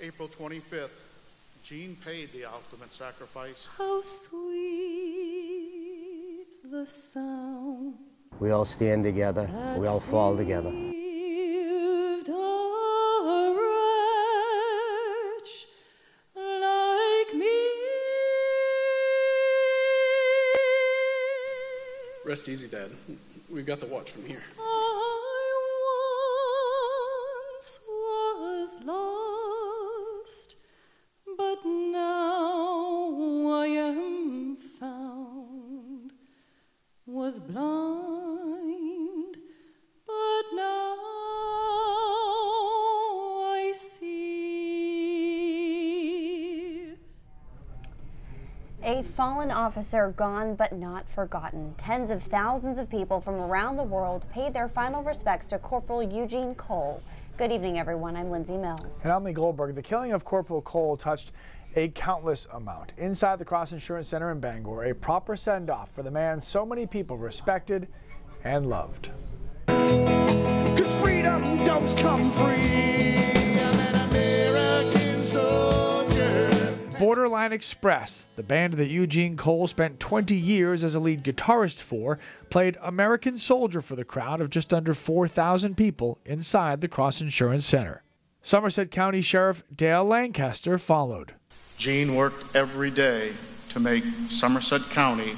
April 25th, Gene paid the ultimate sacrifice. How sweet the sound. We all stand together, we all fall together. Saved a wretch like me. Rest easy, Dad. We've got the watch from here. I once was lost, but now I am found. Was blind, but now I see. A fallen officer gone but not forgotten. Tens of thousands of people from around the world paid their final respects to Corporal Eugene Cole. Good evening, everyone. I'm Lindsay Mills. And I'm Lee Goldberg. The killing of Corporal Cole touched a countless amount. Inside the Cross Insurance Center in Bangor, a proper send-off for the man so many people respected and loved. 'Cause freedom don't come free. I'm an American soldier. Borderline Express, the band that Eugene Cole spent 20 years as a lead guitarist for, played American Soldier for the crowd of just under 4,000 people inside the Cross Insurance Center. Somerset County Sheriff Dale Lancaster followed. Gene worked every day to make Somerset County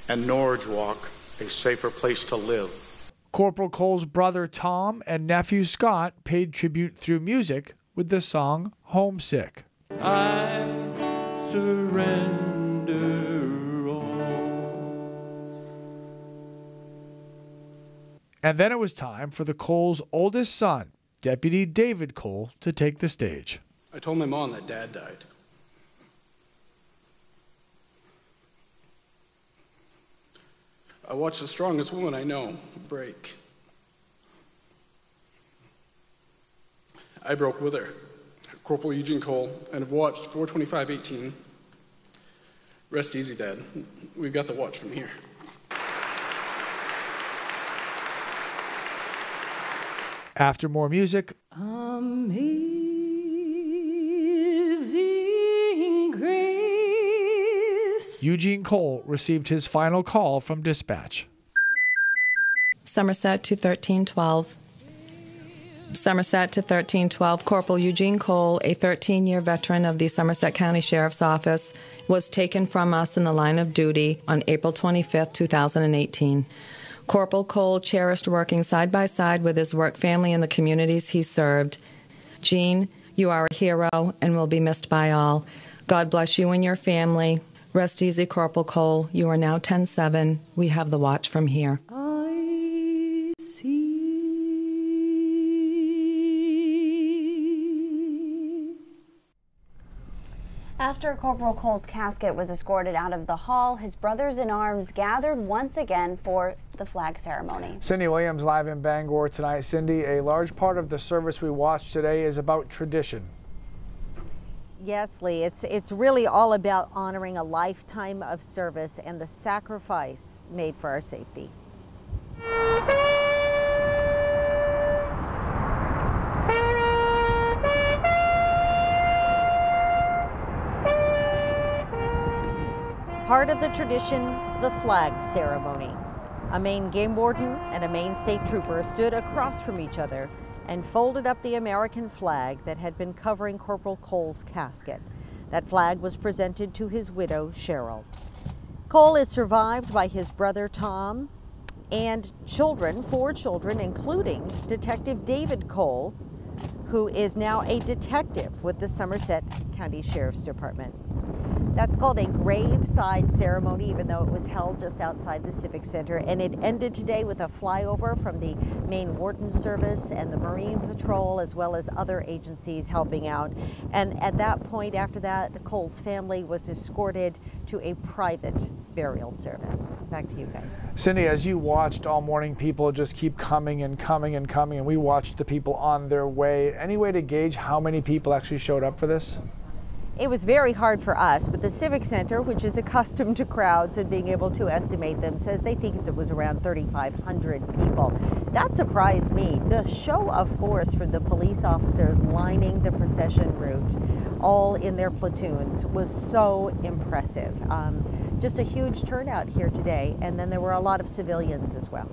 and Norridgewock a safer place to live. Corporal Cole's brother Tom and nephew Scott paid tribute through music with the song Homesick. I surrender all. And then it was time for the Cole's oldest son, Deputy David Cole, to take the stage. I told my mom that Dad died. I watched the strongest woman I know break. I broke with her, Corporal Eugene Cole, and have watched 4/25/18. Rest easy, Dad. We've got the watch from here. After more music, Amazing grace. Eugene Cole received his final call from dispatch. Somerset to 1312. Somerset to 1312. Corporal Eugene Cole, a 13-year veteran of the Somerset County Sheriff's Office, was taken from us in the line of duty on April 25, 2018. Corporal Cole cherished working side by side with his work family in the communities he served. Gene, you are a hero and will be missed by all. God bless you and your family. Rest easy, Corporal Cole. You are now 10-7. We have the watch from here. I see. After Corporal Cole's casket was escorted out of the hall, his brothers in arms gathered once again for the flag ceremony. Cindy Williams live in Bangor tonight. Cindy, a large part of the service we watched today is about tradition. Yes, Lee, it's really all about honoring a lifetime of service and the sacrifice made for our safety. Part of the tradition, the flag ceremony. A Maine game warden and a Maine state trooper stood across from each other and folded up the American flag that had been covering Corporal Cole's casket. That flag was presented to his widow, Cheryl. Cole is survived by his brother, Tom, and children, 4 children, including Detective David Cole, who is now a detective with the Somerset County Sheriff's Department. That's called a graveside ceremony, even though it was held just outside the Civic Center. And it ended today with a flyover from the Maine Warden Service and the Marine Patrol, as well as other agencies helping out. And at that point, after that, Cole's family was escorted to a private burial service. Back to you guys. Cindy, as you watched all morning, people just keep coming and coming and coming, and we watched the people on their way. Any way to gauge how many people actually showed up for this? It was very hard for us, but the Civic Center, which is accustomed to crowds and being able to estimate them, says they think it was around 3,500 people. That surprised me. The show of force for the police officers lining the procession route, all in their platoons, was so impressive. Just a huge turnout here today, and then there were a lot of civilians as well.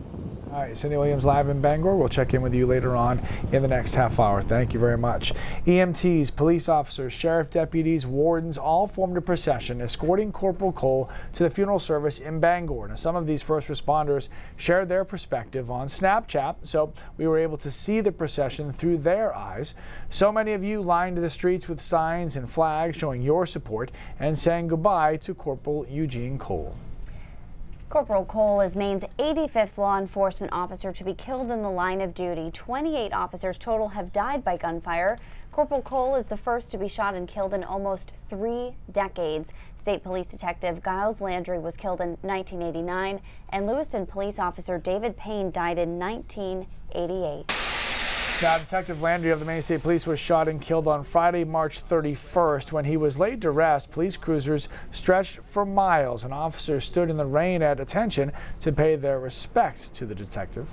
All right, Cindy Williams live in Bangor. We'll check in with you later on in the next half hour. Thank you very much. EMTs, police officers, sheriff deputies, wardens all formed a procession escorting Corporal Cole to the funeral service in Bangor. Now, some of these first responders shared their perspective on Snapchat, so we were able to see the procession through their eyes. So many of you lined the streets with signs and flags showing your support and saying goodbye to Corporal Eugene Cole. Corporal Cole is Maine's 85th law enforcement officer to be killed in the line of duty. 28 officers total have died by gunfire. Corporal Cole is the first to be shot and killed in almost 3 decades. State Police Detective Giles Landry was killed in 1989, and Lewiston Police Officer David Payne died in 1988. Now, Detective Landry of the Maine State Police was shot and killed on Friday, March 31st. When he was laid to rest, police cruisers stretched for miles, and officers stood in the rain at attention to pay their respects to the detective.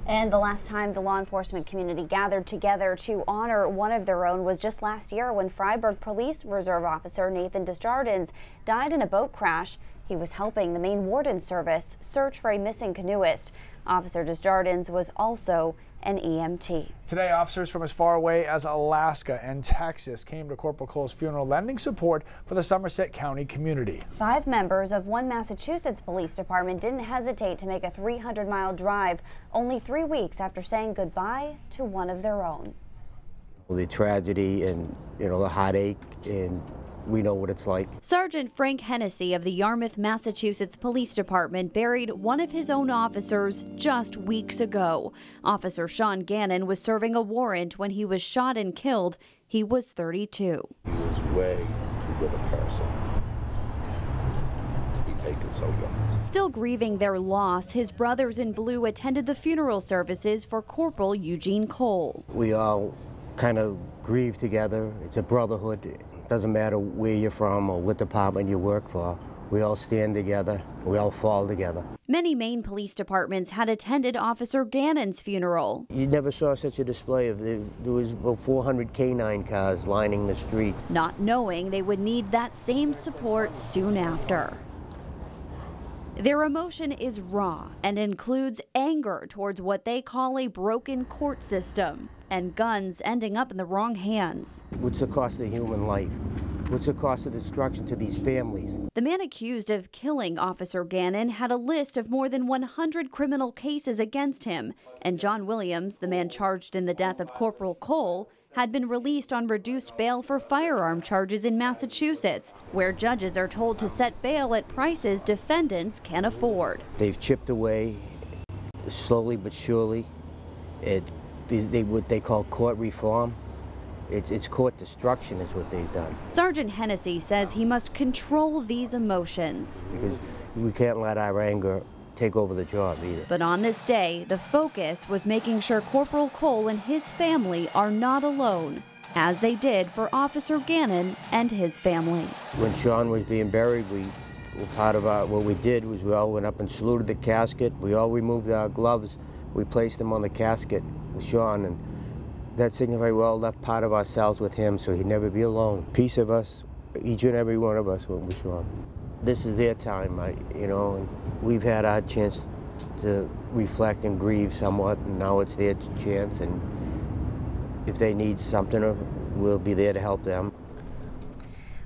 And the last time the law enforcement community gathered together to honor one of their own was just last year when Fryeburg Police Reserve Officer Nathan Desjardins died in a boat crash. He was helping the Maine Warden Service search for a missing canoeist. Officer Desjardins was also an EMT. Today, officers from as far away as Alaska and Texas came to Corporal Cole's funeral, lending support for the Somerset County community. 5 members of one Massachusetts police department didn't hesitate to make a 300-mile drive only 3 weeks after saying goodbye to one of their own. The tragedy and, the heartache, and we know what it's like. Sergeant Frank Hennessy of the Yarmouth, Massachusetts Police Department buried one of his own officers just weeks ago. Officer Sean Gannon was serving a warrant when he was shot and killed. He was 32. He was way too good a person to be taken so young. Still grieving their loss, his brothers in blue attended the funeral services for Corporal Eugene Cole. We all kind of grieve together. It's a brotherhood. It doesn't matter where you're from or what department you work for. We all stand together. We all fall together. Many Maine police departments had attended Officer Gannon's funeral. You never saw such a display of there was about 400 canine cars lining the street. Not knowing they would need that same support soon after. Their emotion is raw and includes anger towards what they call a broken court system and guns ending up in the wrong hands. What's the cost of human life? What's the cost of destruction to these families? The man accused of killing Officer Gannon had a list of more than 100 criminal cases against him, and John Williams, the man charged in the death of Corporal Cole, had been released on reduced bail for firearm charges in Massachusetts, where judges are told to set bail at prices defendants can afford. They've chipped away slowly but surely at what they call court reform. It's court destruction is what they've done. Sergeant Hennessy says he must control these emotions. Because we can't let our anger take over the job either. But on this day, the focus was making sure Corporal Cole and his family are not alone, as they did for Officer Gannon and his family. When Sean was being buried, part of what we did was we all went up and saluted the casket. We all removed our gloves. We placed them on the casket with Sean, and that signified we all left part of ourselves with him so he'd never be alone. Piece of us, each and every one of us went with Sean. This is their time, and we've had our chance to reflect and grieve somewhat, and now it's their chance, and if they need something, we'll be there to help them.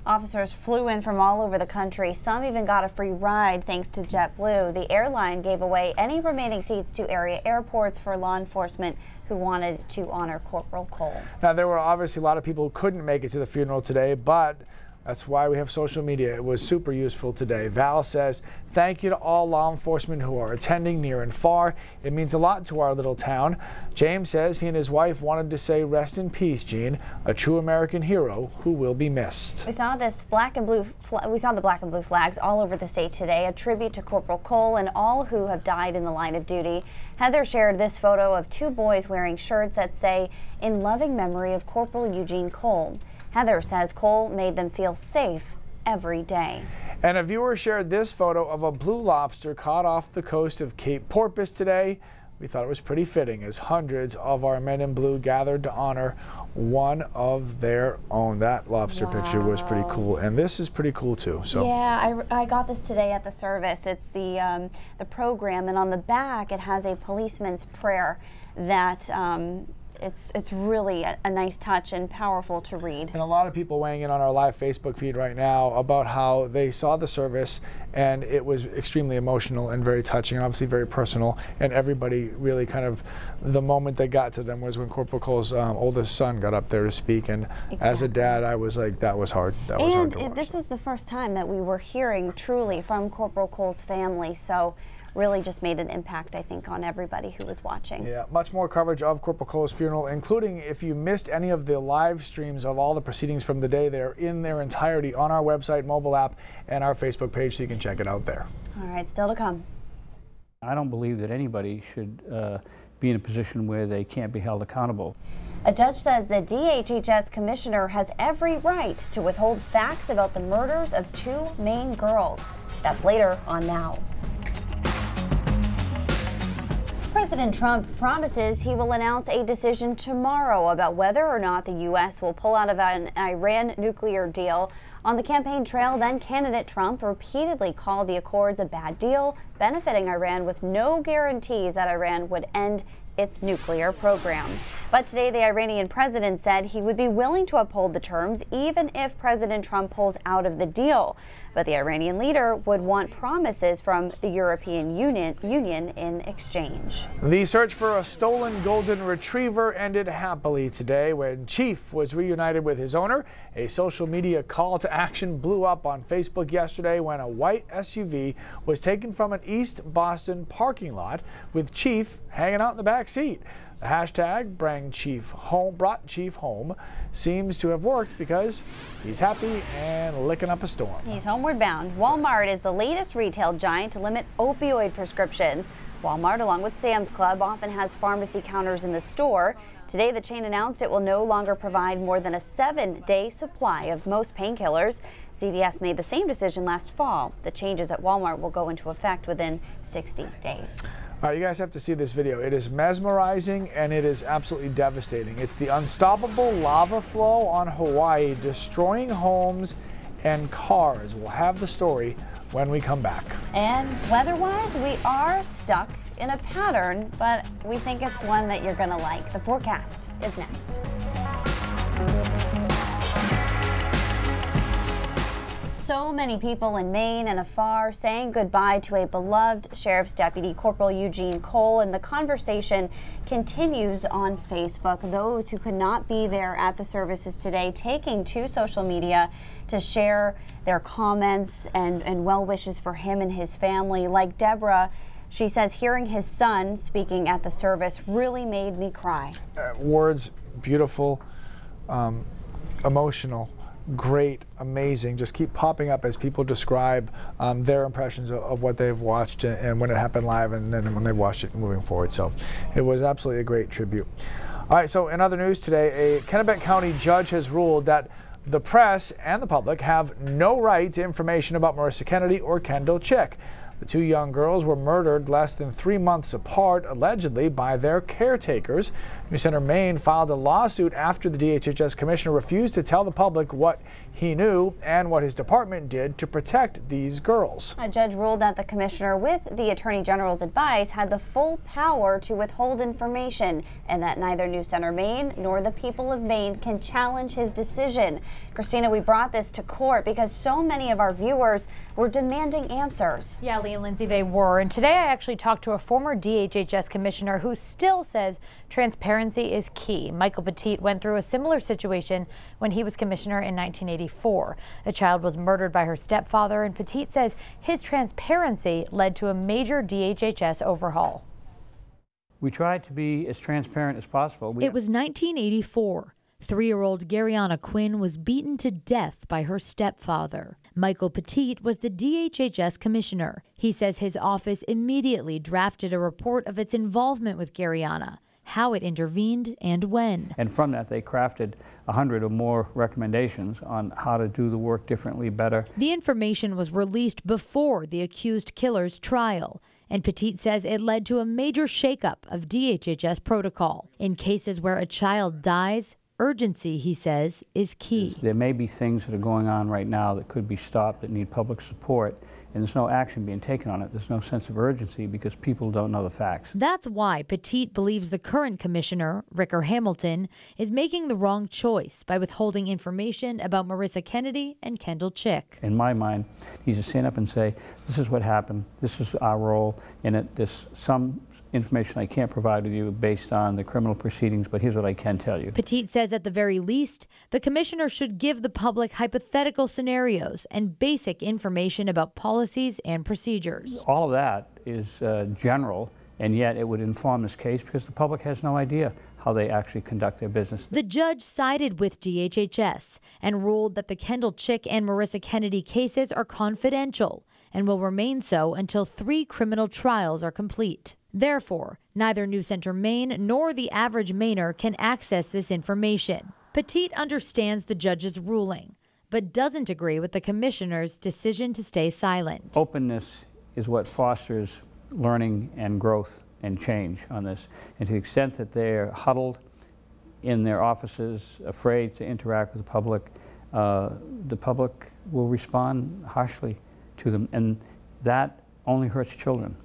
Officers flew in from all over the country. Some even got a free ride thanks to JetBlue. The airline gave away any remaining seats to area airports for law enforcement who wanted to honor Corporal Cole. Now, there were obviously a lot of people who couldn't make it to the funeral today, but that's why we have social media. It was super useful today. Val says, thank you to all law enforcement who are attending near and far. It means a lot to our little town. James says he and his wife wanted to say rest in peace, Gene, a true American hero who will be missed. We saw the black and blue flags all over the state today, a tribute to Corporal Cole and all who have died in the line of duty. Heather shared this photo of 2 boys wearing shirts that say, in loving memory of Corporal Eugene Cole. Heather says Cole made them feel safe every day. And a viewer shared this photo of a blue lobster caught off the coast of Cape Porpoise today. We thought it was pretty fitting as hundreds of our men in blue gathered to honor one of their own. That lobster picture was pretty cool, and this is pretty cool too. So yeah, I got this today at the service. It's the program, and on the back it has a policeman's prayer that it's really a nice touch and powerful to read. And a lot of people weighing in on our live Facebook feed right now about how they saw the service and it was extremely emotional and very touching, and obviously very personal. And everybody really kind of, the moment that got to them was when Corporal Cole's oldest son got up there to speak. And as a dad, I was like, that was hard. That was hard to watch. This was the first time that we were hearing truly from Corporal Cole's family. So really just made an impact, I think, on everybody who was watching. Yeah, much more coverage of Corporal Cole's funeral, including if you missed any of the live streams of all the proceedings from the day. They're in their entirety on our website, mobile app, and our Facebook page, so you can check it out there. All right, still to come. I don't believe that anybody should be in a position where they can't be held accountable. A judge says the DHHS commissioner has every right to withhold facts about the murders of 2 Maine girls. That's later on Now. President Trump promises he will announce a decision tomorrow about whether or not the U.S. will pull out of an Iran nuclear deal. On the campaign trail, then candidate Trump repeatedly called the accords a bad deal, benefiting Iran with no guarantees that Iran would end its nuclear program. But today, the Iranian president said he would be willing to uphold the terms even if President Trump pulls out of the deal. But the Iranian leader would want promises from the European Union in exchange. The search for a stolen golden retriever ended happily today when Chief was reunited with his owner. A social media call to action blew up on Facebook yesterday when a white SUV was taken from an East Boston parking lot with Chief hanging out in the back seat. The hashtag brought Chief home seems to have worked because he's happy and licking up a storm. He's homeward bound. Walmart is the latest retail giant to limit opioid prescriptions. Walmart, along with Sam's Club, often has pharmacy counters in the store. Today, the chain announced it will no longer provide more than a 7-day supply of most painkillers. CVS made the same decision last fall. The changes at Walmart will go into effect within 60 days. All right, you guys have to see this video. It is mesmerizing and it is absolutely devastating. It's the unstoppable lava flow on Hawaii destroying homes and cars. We'll have the story when we come back. And weather-wise, we are stuck in a pattern, but we think it's one that you're going to like. The forecast is next. So many people in Maine and afar saying goodbye to a beloved sheriff's deputy, Corporal Eugene Cole, and the conversation continues on Facebook. Those who could not be there at the services today taking to social media to share their comments and well wishes for him and his family. Like Deborah, she says hearing his son speaking at the service really made me cry. Words, beautiful, emotional, great, amazing, just keep popping up as people describe their impressions of what they've watched and when it happened live and then when they've watched it moving forward. So it was absolutely a great tribute. All right, so in other news today, a Kennebec County judge has ruled that the press and the public have no right to information about Marissa Kennedy or Kendall Chick. The 2 young girls were murdered less than 3 months apart, allegedly by their caretakers. News Center Maine filed a lawsuit after the DHHS commissioner refused to tell the public what he knew and what his department did to protect these girls. A judge ruled that the commissioner, with the Attorney General's advice, had the full power to withhold information and that neither News Center Maine nor the people of Maine can challenge his decision. Christina, we brought this to court because so many of our viewers were demanding answers. Yeah, Lee and Lindsay, they were. And today I actually talked to a former DHHS commissioner who still says transparency is key. Michael Petit went through a similar situation when he was commissioner in 1984. A child was murdered by her stepfather, and Petit says his transparency led to a major DHHS overhaul. We tried to be as transparent as possible. It was 1984. 3-year-old Garyana Quinn was beaten to death by her stepfather. Michael Petit was the DHHS commissioner. He says his office immediately drafted a report of its involvement with Garyana. how it intervened, and when. And from that, they crafted 100 or more recommendations on how to do the work differently, better. The information was released before the accused killer's trial, and Petit says it led to a major shakeup of DHHS protocol. In cases where a child dies, urgency, he says, is key. There may be things that are going on right now that could be stopped that need public support, and there's no action being taken on it. There's no sense of urgency because people don't know the facts. That's why Petit believes the current commissioner, Ricker Hamilton, is making the wrong choice by withholding information about Marissa Kennedy and Kendall Chick. In my mind, he's to stand up and say, this is what happened, this is our role in it, there's some information I can't provide with you based on the criminal proceedings, but here's what I can tell you. Petit says at the very least, the commissioner should give the public hypothetical scenarios and basic information about policies and procedures. All of that is general, and yet it would inform this case because the public has no idea how they actually conduct their business. The judge sided with DHHS and ruled that the Kendall Chick and Marissa Kennedy cases are confidential and will remain so until 3 criminal trials are complete. Therefore, neither New Center Maine nor the average Mainer can access this information. Petit understands the judge's ruling, but doesn't agree with the commissioner's decision to stay silent. Openness is what fosters learning and growth and change on this. And to the extent that they're huddled in their offices, afraid to interact with the public will respond harshly to them, and that only hurts children.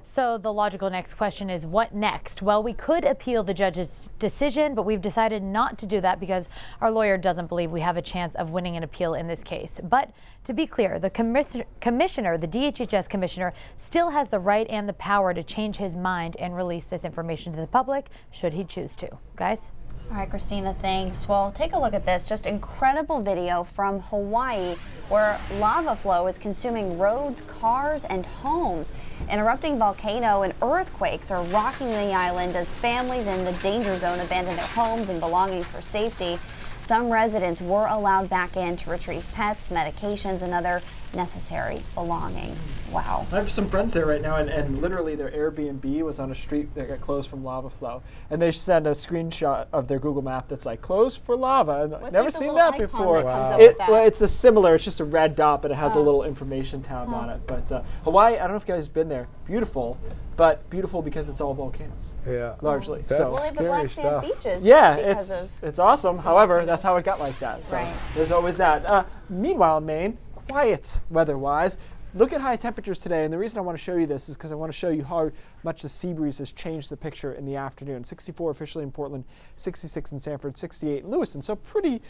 So the logical next question is, what next? Well, we could appeal the judge's decision, but we've decided not to do that because our lawyer doesn't believe we have a chance of winning an appeal in this case. But to be clear, the commissioner, the DHHS commissioner, still has the right and the power to change his mind and release this information to the public should he choose to. Guys? All right, Christina, thanks. Well, take a look at this. Just incredible video from Hawaii where lava flow is consuming roads, cars, and homes. An erupting volcano and earthquakes are rocking the island as families in the danger zone abandon their homes and belongings for safety. Some residents were allowed back in to retrieve pets, medications, and other necessary belongings. Wow. I have some friends there right now, and literally their Airbnb was on a street that got closed from lava flow. And they send a screenshot of their Google map that's like, closed for lava. And I've never seen that before. Well, it's a similar, it's just a red dot, but it has a little information tab on it. But Hawaii, I don't know if you guys have been there. Beautiful, but beautiful because it's all volcanoes. Yeah. Largely. That's scary stuff. Beaches yeah, it's awesome. However, that's how it got like that. So there's always that. Meanwhile, Maine, quiet weather-wise. Look at high temperatures today, and the reason I want to show you this is because I want to show you how much the sea breeze has changed the picture in the afternoon. 64 officially in Portland, 66 in Sanford, 68 in Lewiston. So pretty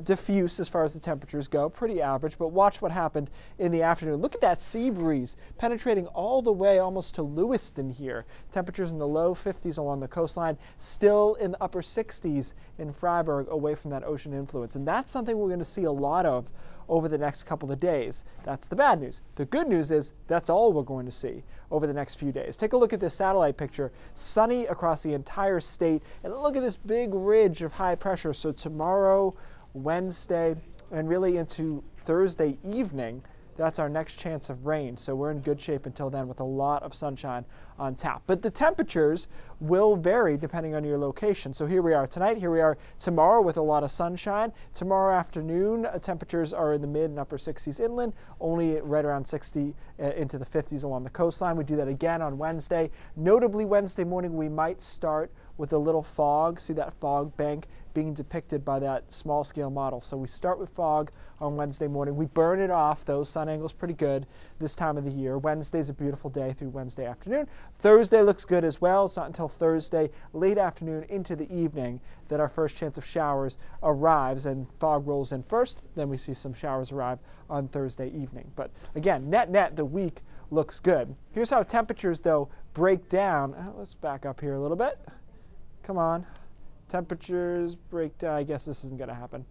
diffuse as far as the temperatures go, pretty average, but watch what happened in the afternoon. Look at that sea breeze penetrating all the way almost to Lewiston here. Temperatures in the low 50s along the coastline, still in the upper 60s in Freiburg away from that ocean influence. And that's something we're going to see a lot of over the next couple of days. That's the bad news. The good news is that's all we're going to see over the next few days. Take a look at this satellite picture. Sunny across the entire state, and look at this big ridge of high pressure. So tomorrow, Wednesday, and really into Thursday evening, that's our next chance of rain. So we're in good shape until then with a lot of sunshine on tap. But the temperatures will vary depending on your location. So here we are tonight, here we are tomorrow with a lot of sunshine. Tomorrow afternoon, temperatures are in the mid and upper 60s inland, only right around 60 into the 50s along the coastline. We do that again on Wednesday. Notably, Wednesday morning, we might start with a little fog. See that fog bank being depicted by that small scale model. So we start with fog on Wednesday morning. We burn it off, though. Sun angle's pretty good this time of the year. Wednesday's a beautiful day through Wednesday afternoon. Thursday looks good as well. It's not until Thursday late afternoon into the evening that our first chance of showers arrives, and fog rolls in first. Then we see some showers arrive on Thursday evening. But again, net, the week looks good. Here's how temperatures, though, break down. Let's back up here a little bit. Come on. Temperatures break down. I guess this isn't going to happen.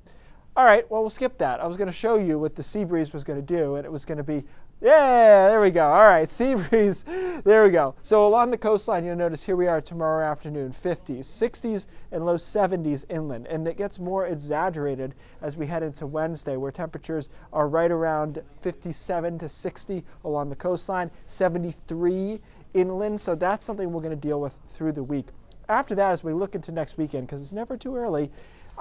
All right, well, we'll skip that. I was going to show you what the sea breeze was going to do, and it was going to be Yeah, there we go. All right, sea breeze. There we go. So along the coastline, you'll notice here we are tomorrow afternoon, 50s, 60s, and low 70s inland. And it gets more exaggerated as we head into Wednesday, where temperatures are right around 57 to 60 along the coastline, 73 inland. So that's something we're going to deal with through the week. After that, as we look into next weekend, because it's never too early,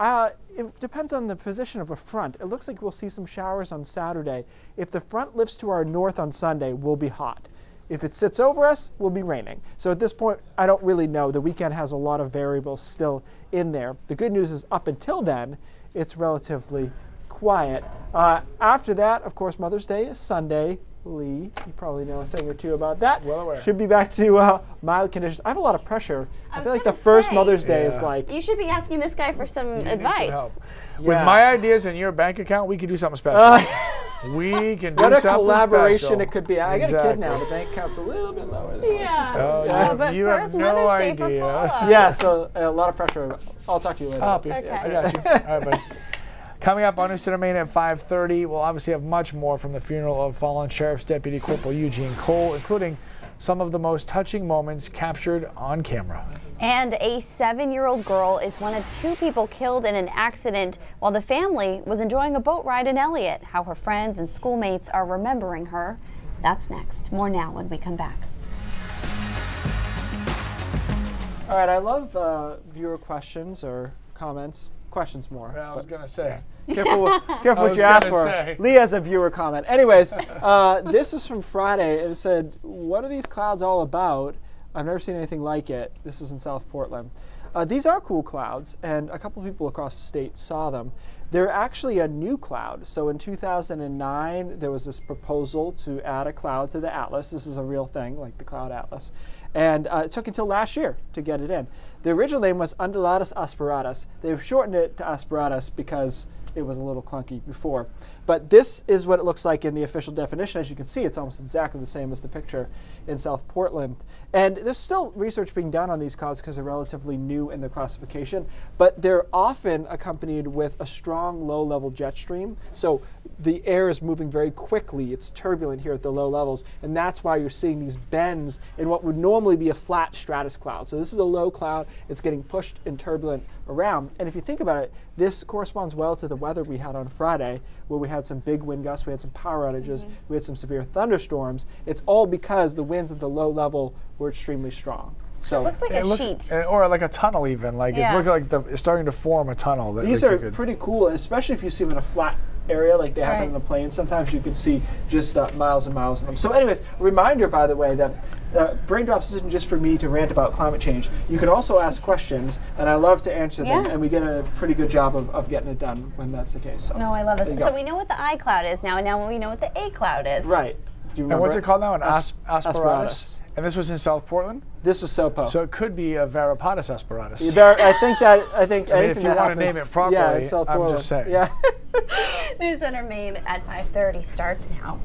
it depends on the position of a front. It looks like we'll see some showers on Saturday. If the front lifts to our north on Sunday, we'll be hot. If it sits over us, we'll be raining. So at this point, I don't really know. The weekend has a lot of variables still in there. The good news is up until then, it's relatively quiet. After that, of course, Mother's Day is Sunday. Lee, you probably know a thing or two about that. Well aware. Should be back to mild conditions. I have a lot of pressure. I feel like the first Mother's Day is like... You should be asking this guy for some advice. With my ideas and your bank account, we could do something special. We can do what a something collaboration special. it could be. I got a kid now. The bank account's a little bit lower than Yeah. Oh, you have no idea. Yeah, so a lot of pressure. I'll talk to you later. Oh, please. Okay. I got you. All right, buddy. Coming up on News Center Maine at 5:30, we'll obviously have much more from the funeral of fallen Sheriff's Deputy Corporal Eugene Cole, including some of the most touching moments captured on camera. And a 7-year-old girl is one of 2 people killed in an accident while the family was enjoying a boat ride in Elliott. How her friends and schoolmates are remembering her. That's next. More now when we come back. All right, I love viewer questions or comments. Questions more. Yeah, I was going to say. Careful what you ask for. Lee has a viewer comment. Anyways, this was from Friday. It said, "What are these clouds all about? I've never seen anything like it." This is in South Portland. These are cool clouds, and a couple people across the state saw them. They're actually a new cloud. So in 2009, there was this proposal to add a cloud to the atlas. This is a real thing, like the Cloud Atlas. And it took until last year to get it in. The original name was Undulatus asperatus. They've shortened it to asperatus because it was a little clunky before. But this is what it looks like in the official definition. As you can see, it's almost exactly the same as the picture in South Portland. And there's still research being done on these clouds because they're relatively new in their classification. But they're often accompanied with a strong low-level jet stream. So the air is moving very quickly. It's turbulent here at the low levels. And that's why you're seeing these bends in what would normally be a flat stratus cloud. So this is a low cloud. It's getting pushed and turbulent around. And if you think about it, this corresponds well to the weather we had on Friday, where we had some big wind gusts, we had some power outages, we had some severe thunderstorms. It's all because the winds at the low level were extremely strong. So it looks like a sheet. Or like a tunnel even. Like it's looking like it's starting to form a tunnel. These are pretty cool, especially if you see them in a flat area like they have them in a plane. Sometimes you can see just miles and miles of them. So anyways, a reminder, by the way, that Brain Drops isn't just for me to rant about climate change. You can also ask questions, and I love to answer them, and we get a pretty good job of getting it done when that's the case. So, no, I love this. So we know what the I cloud is now, and now we know what the A cloud is. Right. Do you remember and what's it called now? An asperatus. And this was in South Portland? This was SoPo. So it could be a Varipatus asperatus. I think I mean, if you want to name it properly, yeah, it's South Portland. I'm just saying. Yeah. News Center Maine at 5:30 starts now.